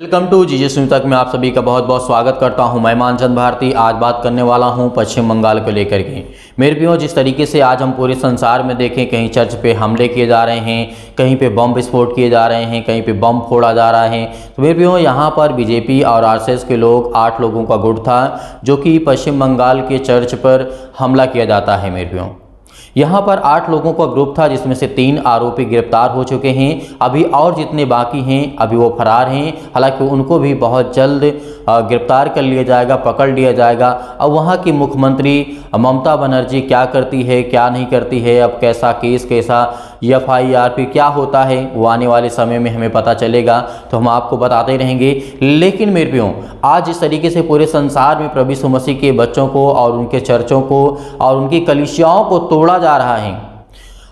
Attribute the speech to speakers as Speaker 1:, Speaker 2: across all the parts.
Speaker 1: Welcome to जीजेस news तक में आप सभी का बहुत बहुत स्वागत करता हूं। मैं मानचंद भारती आज बात करने वाला हूं पश्चिम बंगाल को लेकर के। मेरे प्रियो, जिस तरीके से आज हम पूरे संसार में देखें, कहीं चर्च पे हमले किए जा रहे हैं, कहीं पे बम विस्फोट किए जा रहे हैं, कहीं पे बम फोड़ा जा रहा है। तो मेरे प्रियो, यहाँ पर बीजेपी और आरएसएस के लोग 8 लोगों का गुट था जो कि पश्चिम बंगाल के चर्च पर हमला किया जाता है। मेरे प्रियो, यहाँ पर 8 लोगों का ग्रुप था जिसमें से 3 आरोपी गिरफ्तार हो चुके हैं। अभी और जितने बाकी हैं अभी वो फरार हैं। हालांकि उनको भी बहुत जल्द गिरफ्तार कर लिया जाएगा, पकड़ लिया जाएगा। अब वहाँ की मुख्यमंत्री ममता बनर्जी क्या करती है, क्या नहीं करती है, अब कैसा केस, कैसा FIR फिर क्या होता है, वो आने वाले समय में हमें पता चलेगा, तो हम आपको बताते रहेंगे। लेकिन मेरे प्रियो, आज इस तरीके से पूरे संसार में प्रभु यीशु मसीह के बच्चों को और उनके चर्चों को और उनकी कलीसियाओं को तोड़ा जा रहा है।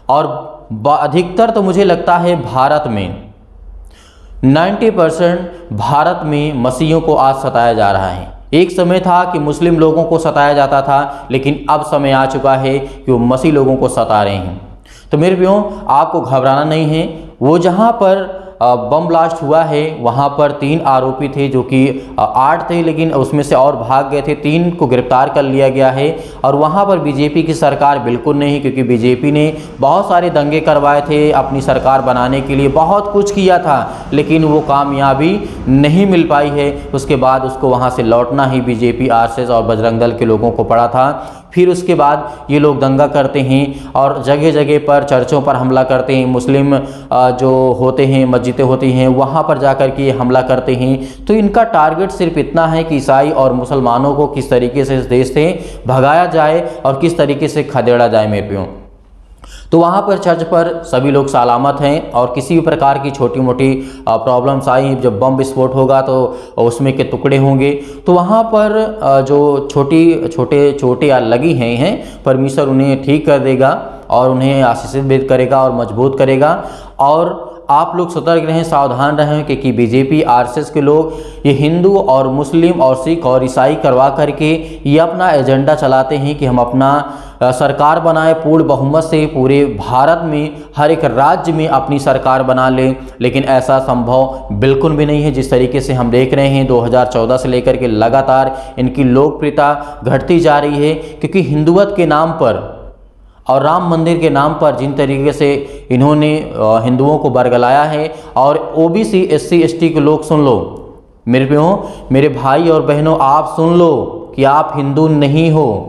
Speaker 1: और अधिकतर तो मुझे लगता है भारत में 90% भारत में मसीहियों को आज सताया जा रहा है। एक समय था कि मुस्लिम लोगों को सताया जाता था, लेकिन अब समय आ चुका है कि वो मसीह लोगों को सता रहे हैं। तो मेरे प्रियो, आपको घबराना नहीं है। वो जहाँ पर बम ब्लास्ट हुआ है वहाँ पर 3 आरोपी थे जो कि 8 थे, लेकिन उसमें से और भाग गए थे। 3 को गिरफ्तार कर लिया गया है। और वहाँ पर बीजेपी की सरकार बिल्कुल नहीं, क्योंकि बीजेपी ने बहुत सारे दंगे करवाए थे अपनी सरकार बनाने के लिए, बहुत कुछ किया था, लेकिन वो कामयाबी नहीं मिल पाई है। उसके बाद उसको वहाँ से लौटना ही बीजेपी, आरएसएस और बजरंग दल के लोगों को पड़ा था। फिर उसके बाद ये लोग दंगा करते हैं और जगह जगह पर चर्चों पर हमला करते हैं। मुस्लिम जो होते हैं, मस्जिदें होती हैं, वहाँ पर जाकर के ये हमला करते हैं। तो इनका टारगेट सिर्फ इतना है कि ईसाई और मुसलमानों को किस तरीके से इस देश से भगाया जाए और किस तरीके से खदेड़ा जाए। मेरे प्रियो, तो वहाँ पर चर्च पर सभी लोग सलामत हैं और किसी भी प्रकार की छोटी मोटी प्रॉब्लम्स आई, जब बम विस्फोट होगा तो उसमें के टुकड़े होंगे, तो वहाँ पर जो छोटे चोटें लगी हैं परमेश्वर उन्हें ठीक कर देगा और उन्हें आशीषित भी करेगा और मजबूत करेगा। और आप लोग सतर्क रहें, सावधान रहें, क्योंकि बीजेपी आरएसएस के लोग ये हिंदू और मुस्लिम और सिख और ईसाई करवा करके ये अपना एजेंडा चलाते हैं कि हम अपना सरकार बनाए पूर्ण बहुमत से, पूरे भारत में हर एक राज्य में अपनी सरकार बना लें। लेकिन ऐसा संभव बिल्कुल भी नहीं है। जिस तरीके से हम देख रहे हैं 2014 से लेकर के लगातार इनकी लोकप्रियता घटती जा रही है, क्योंकि हिंदुत्व के नाम पर और राम मंदिर के नाम पर जिन तरीके से इन्होंने हिंदुओं को बरगलाया है। और OBC SC ST के लोग सुन लो मेरे प्रियो, मेरे भाई और बहनों, आप सुन लो कि आप हिंदू नहीं हो,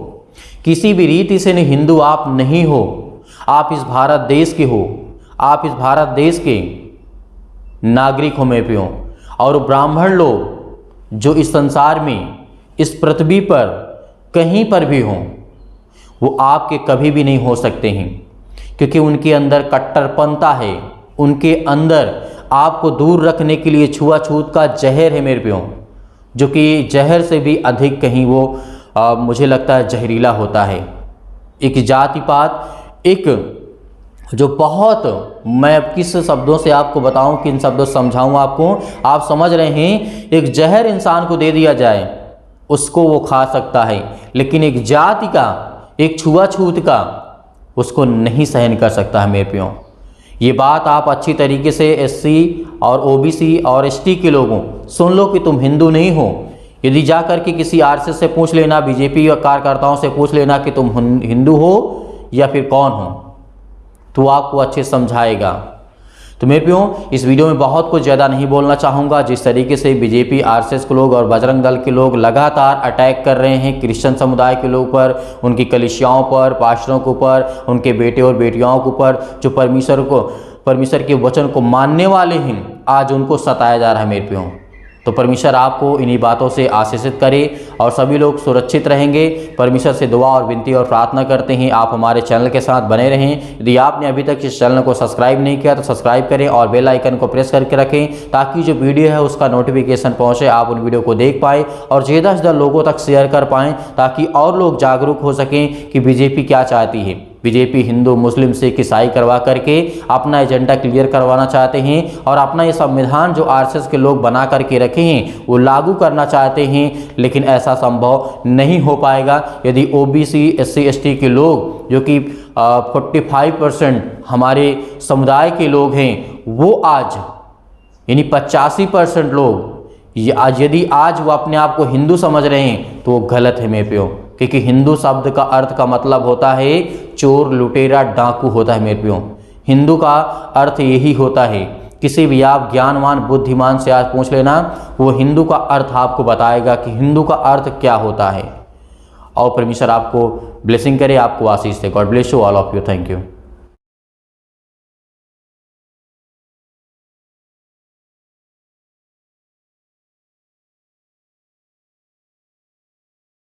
Speaker 1: किसी भी रीति से नहीं, हिंदू आप नहीं हो। आप इस भारत देश के हो, आप इस भारत देश के नागरिक हो मेरे प्रियो। और ब्राह्मण लोग जो इस संसार में, इस पृथ्वी पर कहीं पर भी हों, वो आपके कभी भी नहीं हो सकते हैं, क्योंकि उनके अंदर कट्टरपंथा है। उनके अंदर आपको दूर रखने के लिए छुआछूत का जहर है मेरे प्रियो, जो कि जहर से भी अधिक कहीं वो मुझे लगता है जहरीला होता है। एक जातिपात, एक जो बहुत, मैं अब किस शब्दों से आपको बताऊं, किन शब्दों से समझाऊं आपको, आप समझ रहे हैं। एक जहर इंसान को दे दिया जाए उसको वो खा सकता है, लेकिन एक जाति का, एक छुआछूत का, उसको नहीं सहन कर सकता है मेरे प्रियो। ये बात आप अच्छी तरीके से SC और OBC और ST के लोगों सुन लो कि तुम हिंदू नहीं हो। यदि जा कर के किसी आरएसएस से पूछ लेना, बीजेपी और कार्यकर्ताओं से पूछ लेना कि तुम हिंदू हो या फिर कौन हो, तो आपको अच्छे समझाएगा। तो मेरे प्रियो, इस वीडियो में बहुत कुछ ज़्यादा नहीं बोलना चाहूँगा। जिस तरीके से बीजेपी, आरएसएस के लोग और बजरंग दल के लोग लगातार अटैक कर रहे हैं क्रिश्चियन समुदाय के लोगों पर, उनकी कलीसियाओं पर, पास्टरों के ऊपर, उनके बेटे और बेटियों के ऊपर, जो परमेश्वर के वचन को मानने वाले हैं, आज उनको सताया जा रहा है मेरे प्रियो। तो परमेश्वर आपको इन्हीं बातों से आशीषित करे और सभी लोग सुरक्षित रहेंगे। परमेश्वर से दुआ और विनती और प्रार्थना करते हैं आप हमारे चैनल के साथ बने रहें। यदि आपने अभी तक इस चैनल को सब्सक्राइब नहीं किया तो सब्सक्राइब करें और बेल आइकन को प्रेस करके रखें, ताकि जो वीडियो है उसका नोटिफिकेशन पहुंचे, आप उन वीडियो को देख पाएँ और ज़्यादा से ज़्यादा लोगों तक शेयर कर पाएँ, ताकि और लोग जागरूक हो सकें कि बीजेपी क्या चाहती है। बीजेपी हिंदू, मुस्लिम, सिख, ईसाई करवा करके अपना एजेंडा क्लियर करवाना चाहते हैं और अपना ये संविधान जो आरएसएस के लोग बना करके रखे हैं वो लागू करना चाहते हैं। लेकिन ऐसा संभव नहीं हो पाएगा यदि OBC SC ST के लोग, जो कि 45% हमारे समुदाय के लोग हैं, वो आज यानी 85% लोग आज यदि आज वो अपने आप को हिंदू समझ रहे हैं तो वो गलत है मेरे प्यो, क्योंकि हिंदू शब्द का अर्थ का मतलब होता है चोर, लुटेरा, डाकू होता है मेरे प्यो। हिंदू का अर्थ यही होता है। किसी भी आप ज्ञानवान बुद्धिमान से आज पूछ लेना, वो हिंदू का अर्थ आपको बताएगा कि हिंदू का अर्थ क्या होता है। और परमेश्वर आपको ब्लेसिंग करे, आपको आशीष दे। God bless you all of you. Thank you.